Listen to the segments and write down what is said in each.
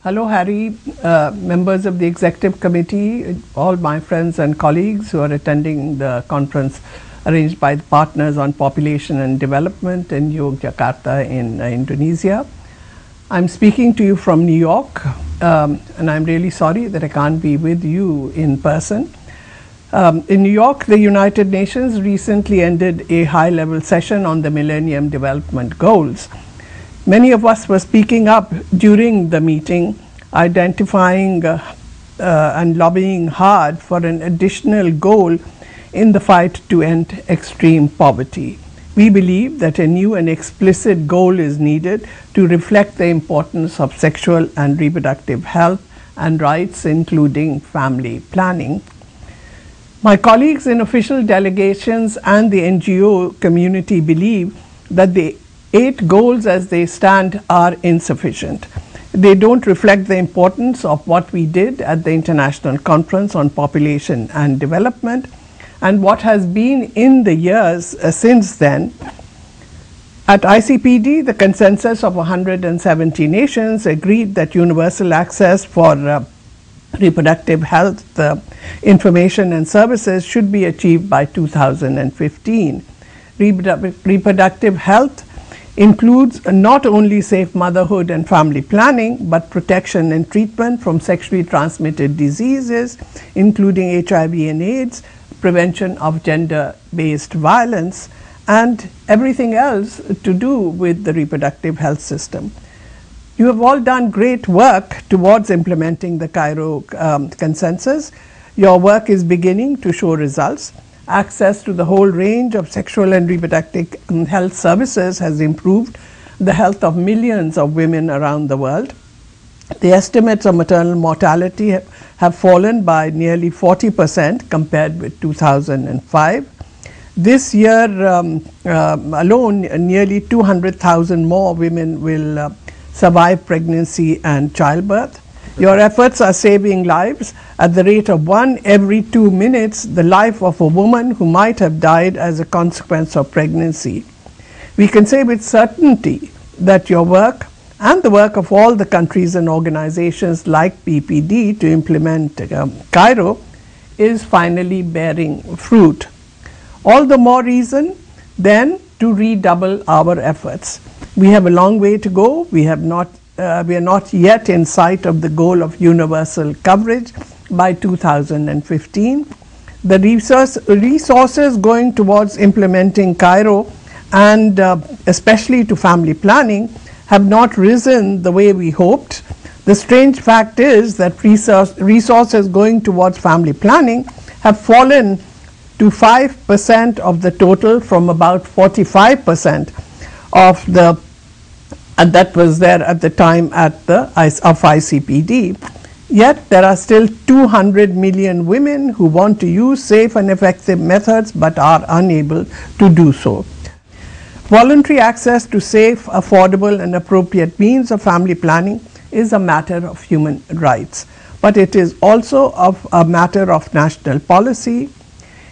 Hello, Harry, members of the Executive Committee, all my friends and colleagues who are attending the conference arranged by the Partners on Population and Development in Yogyakarta in Indonesia. I'm speaking to you from New York, and I'm really sorry that I can't be with you in person. In New York, the United Nations recently ended a high-level session on the Millennium Development Goals. Many of us were speaking up during the meeting, identifying and lobbying hard for an additional goal in the fight to end extreme poverty. We believe that a new and explicit goal is needed to reflect the importance of sexual and reproductive health and rights, including family planning. My colleagues in official delegations and the NGO community believe that the 8 goals as they stand are insufficient. They don't reflect the importance of what we did at the International Conference on Population and Development and what has been in the years since then. At ICPD, the consensus of 170 nations agreed that universal access for reproductive health information and services should be achieved by 2015. Reproductive health includes not only safe motherhood and family planning, but protection and treatment from sexually transmitted diseases, including HIV and AIDS, prevention of gender-based violence, and everything else to do with the reproductive health system. You have all done great work towards implementing the Cairo consensus. Your work is beginning to show results. Access to the whole range of sexual and reproductive health services has improved the health of millions of women around the world. The estimates of maternal mortality have fallen by nearly 40% compared with 2005. This year alone, nearly 200,000 more women will survive pregnancy and childbirth. Your efforts are saving lives. At the rate of 1 every 2 minutes, the life of a woman who might have died as a consequence of pregnancy. We can say with certainty that your work and the work of all the countries and organizations like PPD to implement Cairo is finally bearing fruit. All the more reason then to redouble our efforts. We have a long way to go. We are not yet in sight of the goal of universal coverage by 2015. The resources going towards implementing Cairo and especially to family planning have not risen the way we hoped. The strange fact is that resources going towards family planning have fallen to 5% of the total from about 45% of the and that was there at the time of ICPD. Yet there are still 200 million women who want to use safe and effective methods but are unable to do so. Voluntary access to safe, affordable and appropriate means of family planning is a matter of human rights, but it is also a matter of national policy.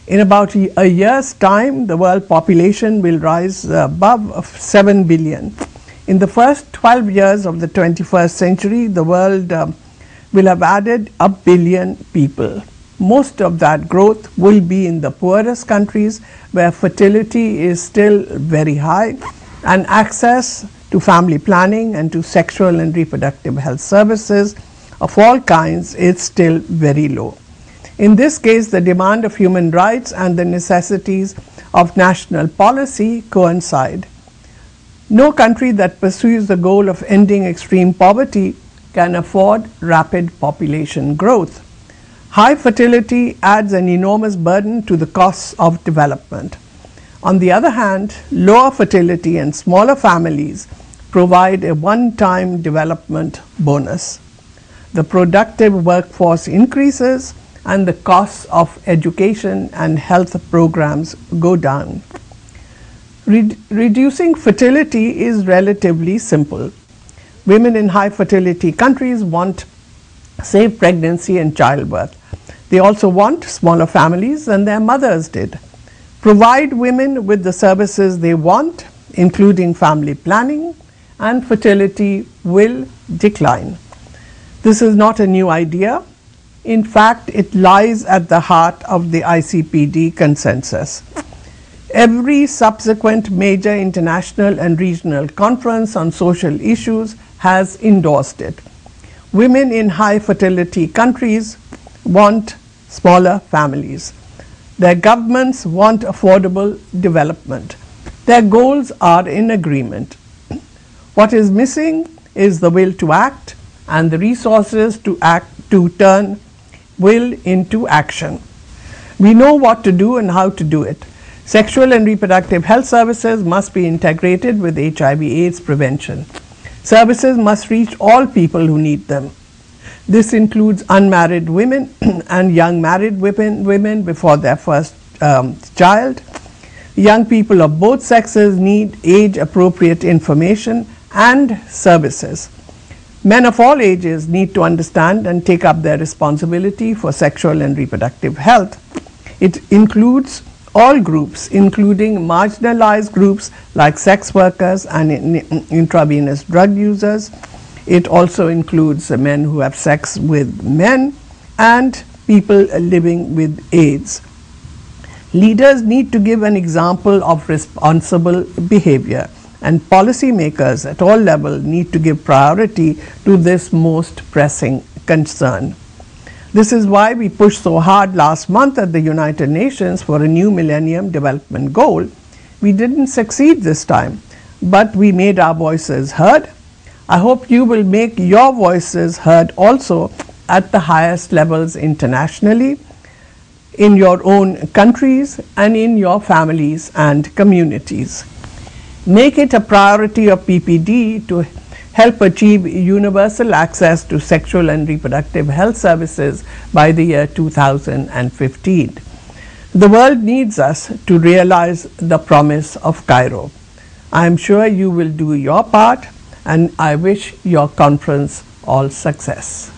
In about a year's time, the world population will rise above 7 billion. In the first 12 years of the 21st century, the world will have added 1 billion people. Most of that growth will be in the poorest countries where fertility is still very high and access to family planning and to sexual and reproductive health services of all kinds is still very low. In this case, the demand of human rights and the necessities of national policy coincide. No country that pursues the goal of ending extreme poverty can afford rapid population growth. High fertility adds an enormous burden to the costs of development. On the other hand, lower fertility and smaller families provide a one-time development bonus. The productive workforce increases and the costs of education and health programs go down. Reducing fertility is relatively simple. Women in high fertility countries want safe pregnancy and childbirth. They also want smaller families than their mothers did. Provide women with the services they want, including family planning, and fertility will decline. This is not a new idea. In fact, it lies at the heart of the ICPD consensus. Every subsequent major international and regional conference on social issues has endorsed it. Women in high fertility countries want smaller families. Their governments want affordable development. Their goals are in agreement. What is missing is the will to act and the resources to turn will into action. We know what to do and how to do it. Sexual and reproductive health services must be integrated with HIV/AIDS prevention. Services must reach all people who need them. This includes unmarried women and young married women before their first child. Young people of both sexes need age-appropriate information and services. Men of all ages need to understand and take up their responsibility for sexual and reproductive health. It includes all groups, including marginalized groups like sex workers and intravenous drug users. It also includes men who have sex with men and people living with AIDS. Leaders need to give an example of responsible behavior, and policymakers at all levels need to give priority to this most pressing concern. This is why we pushed so hard last month at the United Nations for a new Millennium Development Goal. We didn't succeed this time, but we made our voices heard. I hope you will make your voices heard also at the highest levels internationally, in your own countries and in your families and communities. Make it a priority of PPD to help achieve universal access to sexual and reproductive health services by the year 2015. The world needs us to realize the promise of Cairo. I am sure you will do your part, and I wish your conference all success.